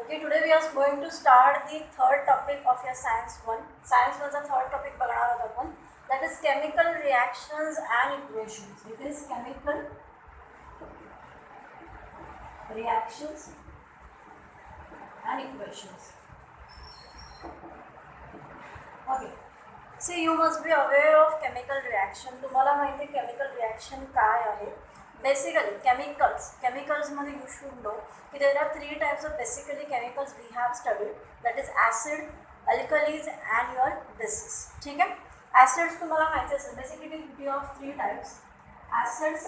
Okay, today we are going to start the third topic of your science 1. Science was the third topic बघणार आहोत आपण. That is chemical reactions and equations. It is chemical reactions and equations. Okay. See, you must be aware of chemical reaction. तुम्हाला माहिती आहे chemical reaction काय आहे? Basically, chemicals मध्ये you should know कि there are three types of basically chemicals we have studied. That is acid, alkalis and your bases. ठीक है? Acids तुम्हाला माहिती असेल. Basically, we have three types. Acids,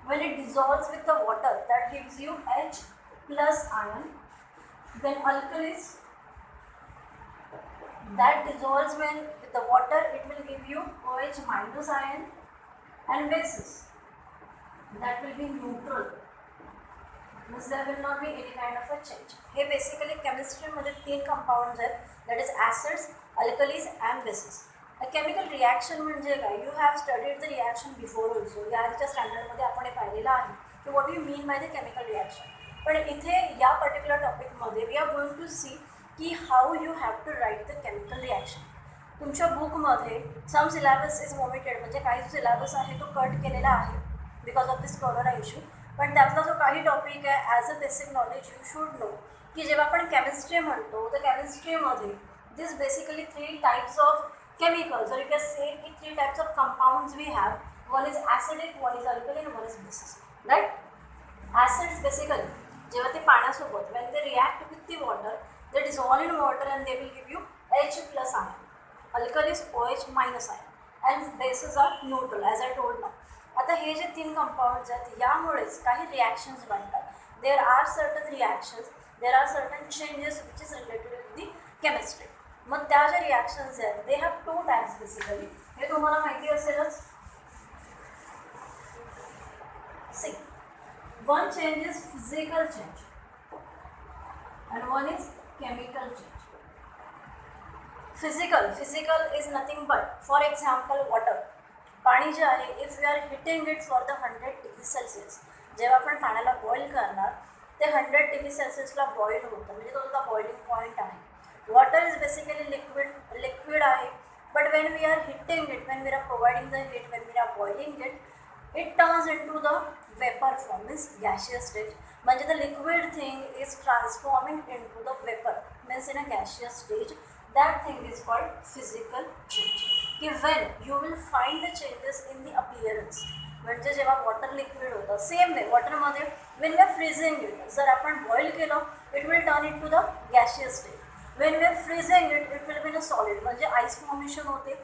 when it dissolves with the water, that gives you H plus ion. Then alkalis, that dissolves when with the water, it will give you OH minus ion. And bases, that will be neutral, means there will not be any kind of a change. हे basically chemistry मध्ये तीन compounds आहेत, that is acids, alkalis and bases. A chemical reaction म्हणजे काय? You have studied the reaction before also. या आधीच्या standard मध्ये आपण हे पाहिलेलं आहे की what do you mean by the chemical reaction. पण इथे या पर्टिक्युलर टॉपिक मध्ये we are going to see की how you have to write the chemical reaction. तुमच्या बुकमध्ये सम सिलेबस इज ओमिटेड, म्हणजे काही सिलेबस आहे तो कट केलेला आहे because of this corona issue. पण त्यातला जो काही टॉपिक आहे as a basic knowledge you should know की जेव्हा आपण केमिस्ट्री म्हणतो तर केमिस्ट्रीमध्ये this basically three types of chemicals और यू कॅन से की three types of compounds we have. One is acidic, one is alkali and one is basis. Right? Acids basically जेव्हा ते पाण्यासोबत when they react with the water, they dissolve in water and they will give you H plus ion. Alkalis OH minus ion and bases are neutral as I told now. आता हे जे तीन compounds आहेत यामुळेच काही reactions बनतात. There are certain reactions, there are certain changes which is related with the chemistry. मग त्या ज्या रिॲक्शन्स आहेत they have two types basically. हे तुम्हाला माहिती असेलच. See, one change is physical change and one is chemical change. Physical is nothing but, for example, water. पाणी जे आहे, if we are heating it for the 100 degree Celsius, जेव्हा आपण पाण्याला बॉईल करणार ते 100 degree Celsiusला बॉईल होतं, म्हणजे तो तुझा बॉइलिंग पॉईंट आहे. वॉटर इज बेसिकली लिक्विड आहे, but when we are heating it, when we are providing the heat, when we are boiling it, it turns into the vapor form, means gaseous stage. म्हणजे the liquid thing is transforming into the vapor, means in a gaseous stage. That thing is called physical change. की when you will find the changes in the appearance. म्हणजे जेव्हा water liquid होतं same way वॉटरमध्ये when we are freezing it, जर आपण boil केलं it will turn into the gaseous stage. when we are freezing it, it will be in a solid, म्हणजे ice formation होते.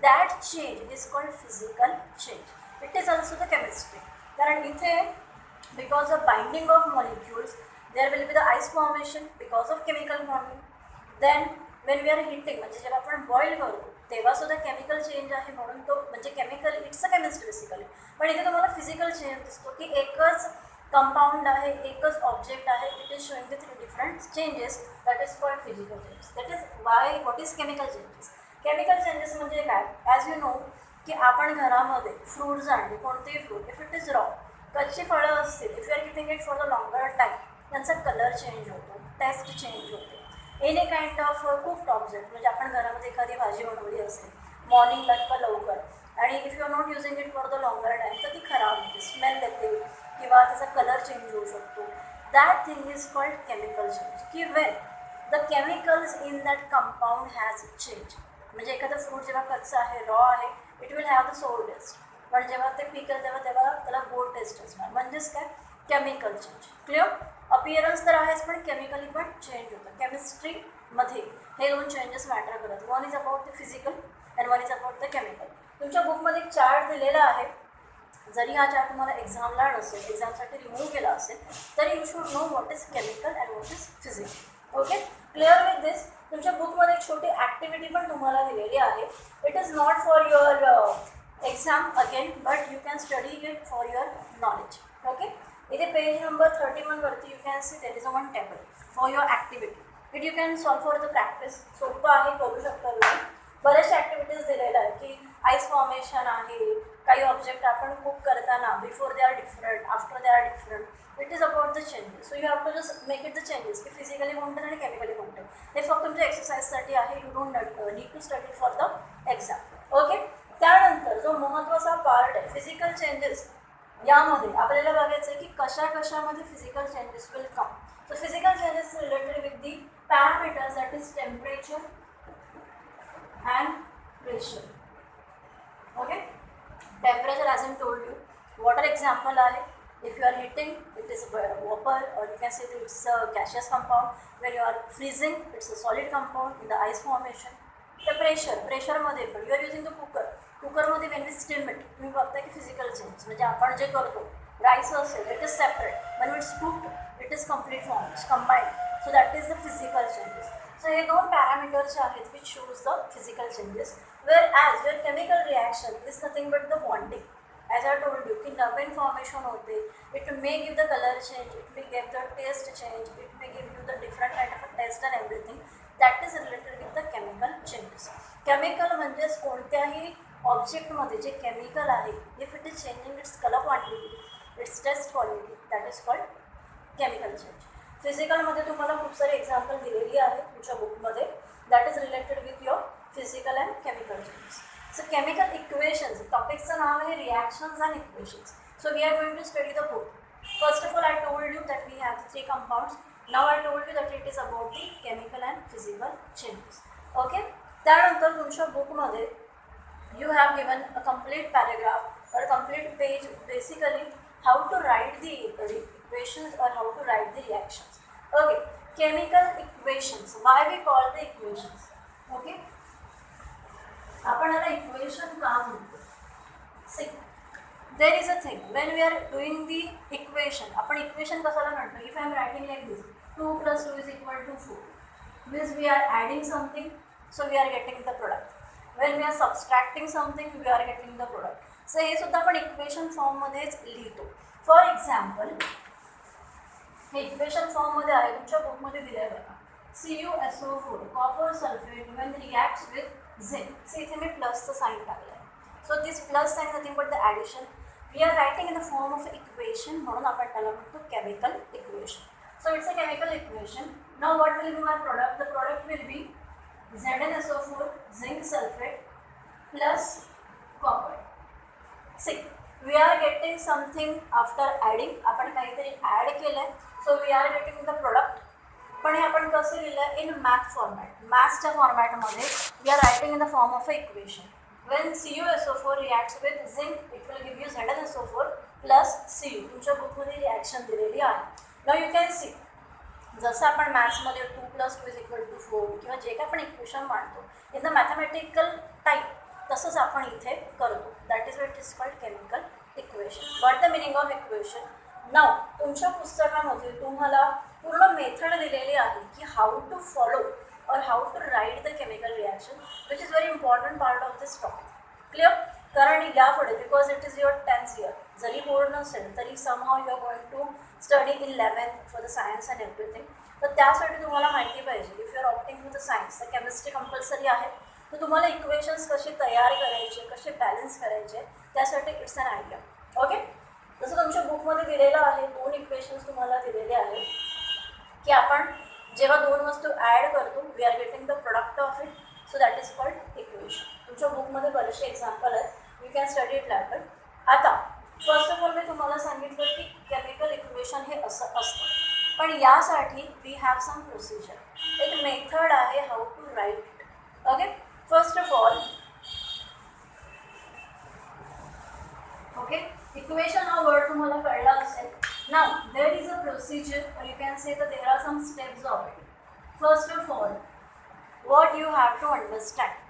that change is called physical change. It is also the chemistry. कारण इथे because of binding of molecules there will be the ice formation because of chemical bonding. Then when we are heating, म्हणजे जेव्हा आपण boil करतो तेव्हा सुद्धा chemical change आहे, म्हणून तो म्हणजे chemical it's a chemistry basically. पण इथे तुम्हाला फिजिकल चेंज दिसतो की एकच कंपाऊंड आहे, एकच ऑब्जेक्ट आहे, it is showing the three different changes. That is called physical changes. That is why what is chemical changes. Chemical changes म्हणजे काय? ॲज यू नो की आपण घरामध्ये फ्रूट्स आणले, कोणतेही fruit, if it is raw, कच्ची फळं असतील, if you are keeping it for the longer time, त्यांचा कलर चेंज होतो, टेस्ट चेंज होते. Any kind of cooked object, म्हणजे आपण घरामध्ये एखादी भाजी बनवली असेल मॉर्निंगला किंवा लवकर, आणि if you are not using it for the longer time तर ती खराब होते, स्मेल येते किंवा त्याचा कलर चेंज होऊ शकतो. That thing is called chemical change. की when the chemicals in that compound has change. म्हणजे एखादं फ्रूट जेव्हा कच्चं आहे, रॉ आहे, it will have the sour taste, पण जेव्हा ते पिकेल तेव्हा त्याला गोड टेस्ट असणार. म्हणजेच काय? Chemical change. क्लिअर? अपिअरन्स तर आहेच, पण केमिकली पण चेंज होतं. केमिस्ट्रीमध्ये हे दोन चेंजेस मॅटर करतात. One is about the physical and one is about the chemical. तुमच्या बुकमध्ये एक चार्ट दिलेला आहे. जरी हा चार्ट तुम्हाला एक्झामला नसेल, एक्झामसाठी रिमूव्ह केला असेल, तरी you should know what is chemical and what is physical. Okay? Clear with this? तुमच्या बुकमध्ये एक छोटी ॲक्टिव्हिटी पण तुम्हाला दिलेली आहे. It is not for your exam again, but you can study it for your knowledge. Okay? इथे page number 31 वरती you can see there is a one table for your activity. It you can solve for the practice. सोपं आहे, करू शकता तुम्ही. बऱ्याचशा activities दिलेल्या आहे की आईस फॉर्मेशन आहे, काही ऑब्जेक्ट आपण कुक करताना before they are different, after they are different, it is about the changes. So you have to just make it the changes की फिजिकली कोणतं आणि केमिकली कोणतं. हे फक्त तुमच्या एक्सरसाइजसाठी आहे, you don't need to study for the exam. Okay. त्यानंतर जो महत्त्वाचा पार्ट आहे फिजिकल चेंजेस, यामध्ये आपल्याला बघायचं आहे की कशामध्ये physical changes will come. So physical changes related with the parameters that is temperature and pressure. Okay, temperature as I told you, water example आहे. If you are heating, it is vapor, or you can say that it's a gaseous compound. When you are freezing, it's a solid compound in the ice formation. The pressure मध्ये पण you are using the cooker मध्ये when we steam it, तुम्ही बघता की physical change म्हणजे आपण जे करतो राईस असेल it is separate, when it's cooked it is complete form, it's combined. So that is the physical changes. So हे दोन पॅरामीटर्स आहेत which shows the physical changes, whereas your chemical reaction is nothing but the bonding. As I told you की नवीन formation होते, it may give the color change, it may give the taste change, it may give you the different kind of a taste and everything. That is related with the chemical changes. Chemical म्हणजेच कोणत्याही ऑब्जेक्टमध्ये जे chemical आहे, if it is changing its color quantity, its taste quality, that is called chemical change. फिजिकलमध्ये तुम्हाला खूप सारे example दिलेली आहे तुमच्या बुकमध्ये, that is related with your physical and chemical changes. So chemical equations, टॉपिकचं नाव आहे reactions and equations. So we are going to study the book. First of all I told you that we have 3 compounds. Now I told you that it is about the chemical and physical changes. Okay. त्यानंतर तुमच्या बुकमध्ये you have given a complete paragraph और complete page, basically how to right the equations or how to write the reactions. Okay, chemical equations, why we call the equations? Okay, आपण याला equation का म्हणतो? See, there is a thing when we are doing the equation, आपण equation कशाला म्हणतो? If I am writing like this, 2 + 2 is equal to 4, means we are adding something, so we are getting the product. When we are subtracting something, we are getting the product. So हे सुद्धा आपण equation form मध्येच लिहितो. For example हे equation फॉर्ममध्ये आहे, तुमच्या बुकमध्ये दिलं आहे बघा. CuSO4 copper sulphate when reacts with zinc. See इथे मी प्लसचं साईन टाकलं आहे. So this plus sign nothing but the addition. We are writing in the form of equation, म्हणून आपण त्याला म्हणतो chemical equation. So it's a chemical equation. Now what will be my product? The product will be ZnSO4 zinc sulphate plus copper. See we are getting something after adding. आपण काहीतरी add केलं आहे, so we are getting the product. पण हे आपण कसं लिहिलं आहे? In math format. मॅथ्सच्या फॉर्मॅटमध्ये we are writing in the form of a equation. When CuSO4 reacts with zinc, it will give you ZnSO4 plus Cu. तुमच्या बुकमध्ये रिॲक्शन दिलेली आहे. नाउ यू कॅन सी, जसं आपण मॅथ्समध्ये 2 + 2 is equal to 4 किंवा जे काय आपण इक्वेशन मांडतो इन द मॅथमॅटिकल टाईप, तसंच आपण इथे करतो. That is what is called chemical equation. What the meaning of equation? Now तुमच्या पुस्तकामध्ये तुम्हाला पूर्ण मेथड दिलेली आहे की हाऊ टू फॉलो और how to write the chemical reaction, which is very important part of this topic. Clear? कारण यापुढे because it is your 10th year, जरी बोर्ड नसेल तरी somehow you are going to study in 11th for the science and everything. तर त्यासाठी तुम्हाला माहिती पाहिजे, if you are opting for the science तर केमिस्ट्री कंपल्सरी आहे. तर तुम्हाला इक्वेशन्स कसे तयार करायचे, कसे बॅलन्स करायचे, त्यासाठी इट्स अन आयडिया. ओके. जसं तुमच्या बुकमध्ये दिलेलं आहे, 2 इक्वेशन्स तुम्हाला दिलेले आहेत की आपण जेव्हा 2 वस्तू ॲड करतो we are getting the product of it, so that is called equation. तुमच्या बुकमध्ये बरेचसे एक्झाम्पल आहेत, you can study it later. आता फर्स्ट ऑफ ऑल मी तुम्हाला सांगितलं की केमिकल इक्वेशन हे असं असतं, पण यासाठी वी हॅव सम प्रोसिजर. एक मेथड आहे how to write it. Okay. First of all, okay, equation हा वर्ड तुम्हाला कळला असेल. Now there is a procedure, और you can say that there are some steps of it. First of all, what you have to understand,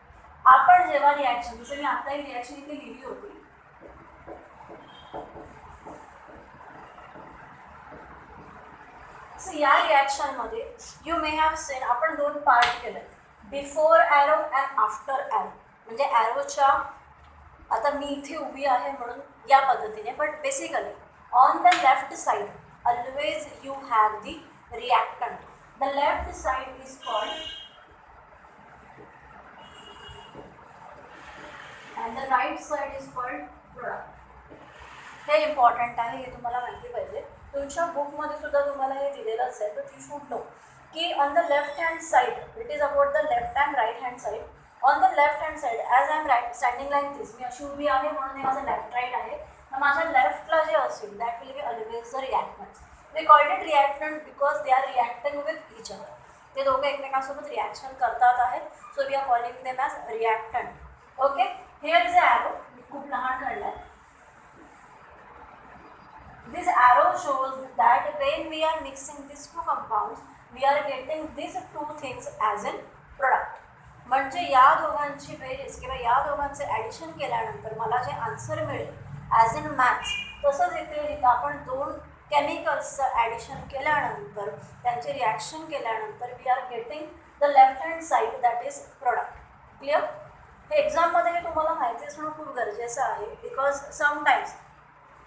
आपण जेव्हा reaction, जसं मी आता ही reaction इथे लिहिली होती, सो या रिॲक्शनमध्ये यू मे हॅव सीन आपण 2 पार्ट केले, before arrow and after arrow. म्हणजे ॲरोच्या, आता मी इथे उभी आहे म्हणून या पद्धतीने, but basically on the left side always you have the reactant. The left side is called and the right side is called product. हे इम्पॉर्टंट आहे, हे तुम्हाला माहिती पाहिजे. तुमच्या बुकमध्ये सुद्धा तुम्हाला हे दिलेलंच आहे, तर यू शुड नो की on the left hand side it is about the left and right hand side. On the left hand side as I am right standing like this, मी अशी उभी आहे म्हणून हे माझं लेफ्ट राईट आहे, तर माझ्या लेफ्टला जे असेल that will be always the reactant. We called it reactant because they are reacting with each other. ते दोघं एकमेकांसोबत रिॲक्शन करतात आहेत, so we are calling them as reactant. Okay, here is a arrow, मी खूप लहान काढला आहे. This arrow shows that when we are mixing these two compounds, we are getting these two things as a product. म्हणजे या दोघांची बेरीज किंवा या दोघांचे ॲडिशन केल्यानंतर मला जे आन्सर मिळेल ॲज इन मॅथ्स, तसंच इथे जिथं आपण दोन केमिकल्सचं ॲडिशन केल्यानंतर त्यांचे रिॲक्शन केल्यानंतर we are getting the left hand side that is product. Clear? हे एक्झाममध्ये हे तुम्हाला माहिती असणं खूप गरजेचं आहे, because sometimes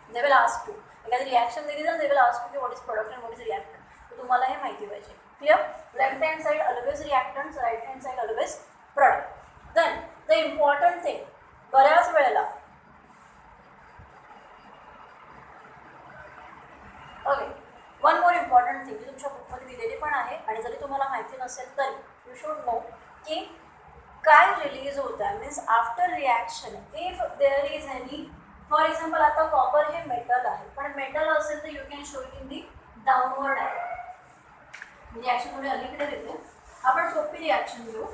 they will ask you, एखादी रिॲक्शन दिली तर दे विल आस्क यू की what is product and what is reactant. तर तुम्हाला हे माहिती पाहिजे. Clear? Left hand side always reactant, right hand side always product. Then the important thing, बऱ्याच वेळेला okay, one more important thing जी तुमच्या बुकमध्ये दिलेली पण आहे आणि जरी तुम्हाला माहिती नसेल तरी यू शुड नो की काय रिलीज होत आहे. Means after reaction if there is any, for example आता कॉपर हे मेटल आहे, पण मेटल असेल तर you can show it in the downward आहे. रिॲक्शन थोडी अलीकडे देते, आपण सोपी रिॲक्शन घेऊ.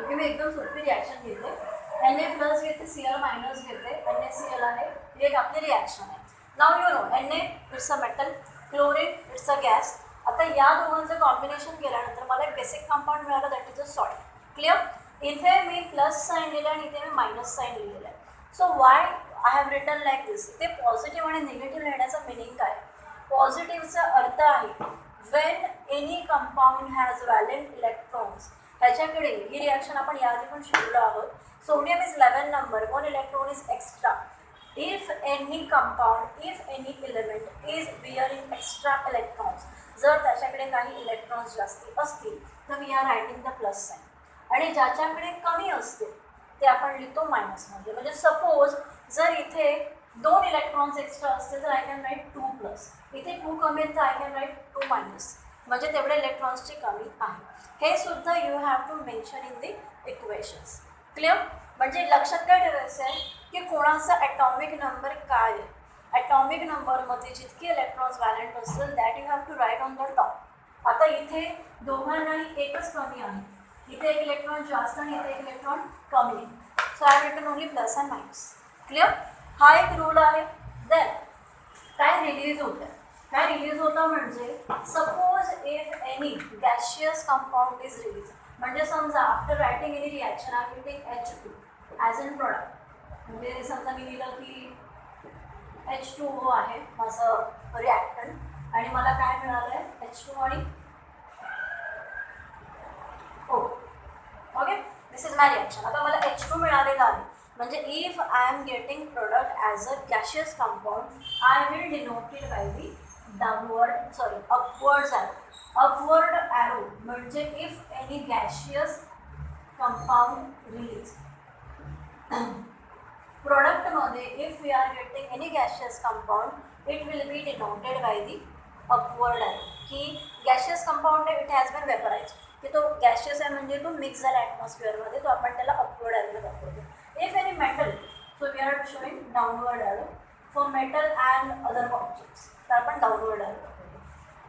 मी एकदम सोपी रिॲक्शन घेते. Na प्लस घेते, Cl मायनस घेते, NaCl आहे, ही एक आपली रिॲक्शन आहे. Now you know Na it's a metal, chlorine it's a gas. आता या दोघांचं कॉम्बिनेशन केल्यानंतर मला एक बेसिक कंपाऊंड मिळालं that is a salt. Clear? इथे मी प्लस साईन लिहिलं आणि इथे मी मायनस साईन लिहिलेलं आहे. So why I have written like this. ते पॉझिटिव्ह आणि निगेटिव्ह लिहिण्याचा मिनिंग काय? पॉझिटिव्हचा अर्थ आहे when any compound has valent electrons. ह्याच्याकडे ही रिॲक्शन आपण याआधी पण शिकलो आहोत. Sodium is 11 number, 1 electron is extra. If any compound, if any element is bearing extra electrons, जर त्याच्याकडे काही इलेक्ट्रॉन्स जास्ती असतील तर we are writing the plus sign, आणि ज्याच्याकडे कमी असते ते आपण लिहितो मायनसमध्ये. म्हणजे सपोज जर इथे 2 इलेक्ट्रॉन्स एक्स्ट्रा असते तर आय कॅन राईट 2 प्लस, इथे 2 कमी आहेत तर आय कॅन राईट 2 मायनस, म्हणजे तेवढे इलेक्ट्रॉन्सची कमी आहे. हे सुद्धा you have to mention in the equations. Clear? म्हणजे लक्षात काय ठेवायचं आहे की कोणाचा ॲटॉमिक नंबर काय आहे. ॲटॉमिक नंबरमध्ये जितके इलेक्ट्रॉन्स व्हॅलेंट असतील that you have to write on the top. आता इथे दोघांनाही एकच कमी आहे, इथे एक इलेक्ट्रॉन जास्त आणि इथे एक इलेक्ट्रॉन कमी आहे. So I written only plus and minus. Clear? हा एक रूल आहे. देन काय रिलीज होतं आहे? काय रिलीज होतं म्हणजे suppose if any gaseous compound is release, म्हणजे समजा after writing any reaction I will take H2 as an product. म्हणजे समजा मी लिहिलं की H2O आहे माझं रिॲक्टंट आणि मला काय मिळालं आहे H2 आणि O. Okay, this is my reaction. आता मला H2 मिळालेलं आहे, म्हणजे if I am getting product as a gaseous compound I will denoted by the upward arrow. Upward arrow म्हणजे if any gaseous compound release. प्रोडक्टमध्ये if we are getting any gaseous compound it will be denoted by the upward arrow. की gaseous compound it has been vaporise, की तो gaseous आहे म्हणजे तो mix झाला ॲटमॉस्फिअरमध्ये, तो आपण त्याला अपवर्ड ॲरोने दाखवतो. If any metal, so we are showing downward arrow for metal and other objects, तर आपण डाऊनवर्ड ॲरो दाखवतो.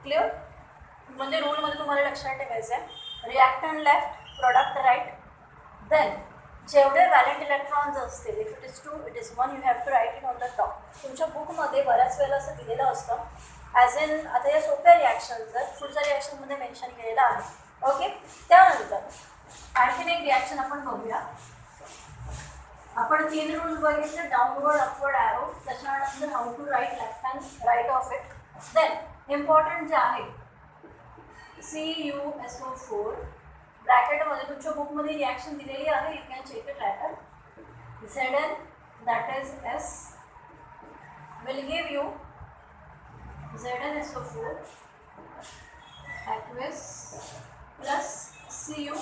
क्लिअर? म्हणजे रूलमध्ये तुम्हाला लक्षात ठेवायचं आहे reactant left, product right. Then जेवढे व्हॅलेंट इलेक्ट्रॉन्स असतील, if it is 2 it is 1, you have to write it on the top. तुमच्या बुकमध्ये बऱ्याच वेळेला असं दिलेलं असतं ॲज इन, आता या सोप्या रिॲक्शन्स जर पुढच्या रिॲक्शनमध्ये मेन्शन केलेलं आहे. ओके, त्यानंतर आणखीन एक रिॲक्शन आपण बघूया. आपण 3 रूल्स बघितले, डाऊनवर्ड, अपवर्ड ॲरो, त्याच्यानंतर how to write left hand right of it. Then important जे आहे CuSO4 ब्रॅकेटमध्ये तुमच्या बुकमध्ये रिॲक्शन दिलेली आहे, you can check it later. Zn that is S will give you ZnSO4 aqueous plus Cu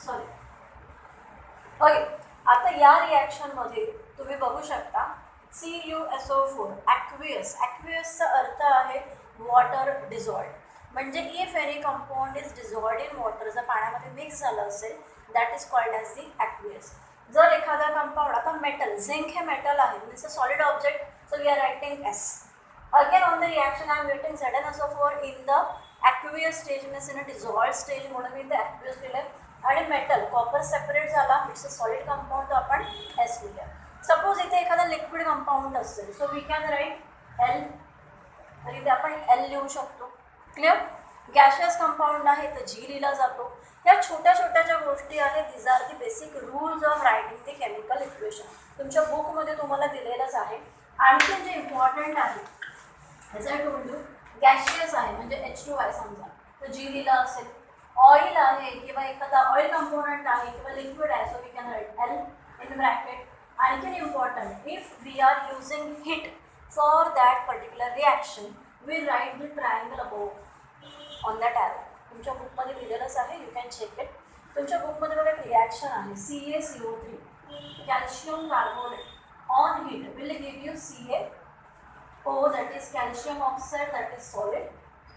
sorry. Okay, आता या रिॲक्शनमध्ये तुम्ही बघू शकता CuSO4 ॲक्वियस. ॲक्वियसचा अर्थ आहे वॉटर डिझॉल्ड. म्हणजे if any compound is dissolved in water, जर पाण्यामध्ये मिक्स झालं असेल that is called as the aqueous. जर एखादा कंपाऊंड, आता मेटल, झिंक हे मेटल आहे, it's a solid object, so we are writing S. Again on the reaction I am writing ZnSO4 in the aqueous stage, means in a dissolved stage, म्हणून मी ते aqueous लिहिलं. आणि metal copper separate झाला, it's a solid compound, तो आपण S लिहिलं. Suppose इथे एखादा लिक्विड कंपाऊंड असेल, so we can write L, तर इथे आपण L लिहू शकतो. क्लिअर. गॅशियस कंपाऊंड आहे तर G लिहिला जातो. या छोट्या छोट्या ज्या गोष्टी आहेत, these are the basic rules of writing the chemical equation. तुमच्या बुकमध्ये तुम्हाला दिलेलंच आहे. आणखी जे इम्पॉर्टंट आहे, as I told you, gaseous आहे म्हणजे H2 समजा, तर G लिहिला असेल. ऑइल आहे किंवा एखादा ऑइल कंपोनंट आहे किंवा लिक्विड आहे, so we can write L in bracket. आणखीन important, if we are using heat for that particular reaction, we write the triangle above on that arrow. तुमच्या बुकमध्ये लिहिलेलंच आहे, यू कॅन चेक इट. तुमच्या बुकमध्ये बघा एक रिॲक्शन आहे CaCO3 calcium carbonate on heat will give you CaO, that is calcium oxide, that is solid.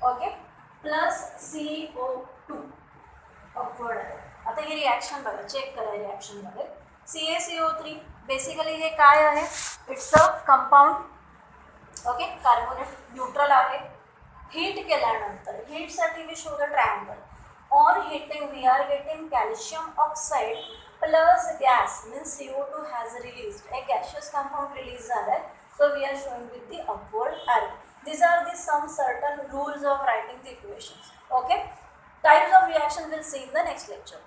Okay, plus CO2 upward आहे. आता ही रिॲक्शन बघा, चेक करा रिॲक्शनमध्ये. CaCO3 बेसिकली हे काय आहे, it's a compound. Okay, carbonate neutral आहे. Heat केल्यानंतर, हीटसाठी we show the triangle. On heating we are getting calcium oxide plus gas, means CO2 has released. एक गॅशियस कंपाऊंड रिलीज झालं आहे, so we are showing with the upward arrow. These are the some certain rules of writing the equations. Okay, types of reaction we'll see in the next lecture.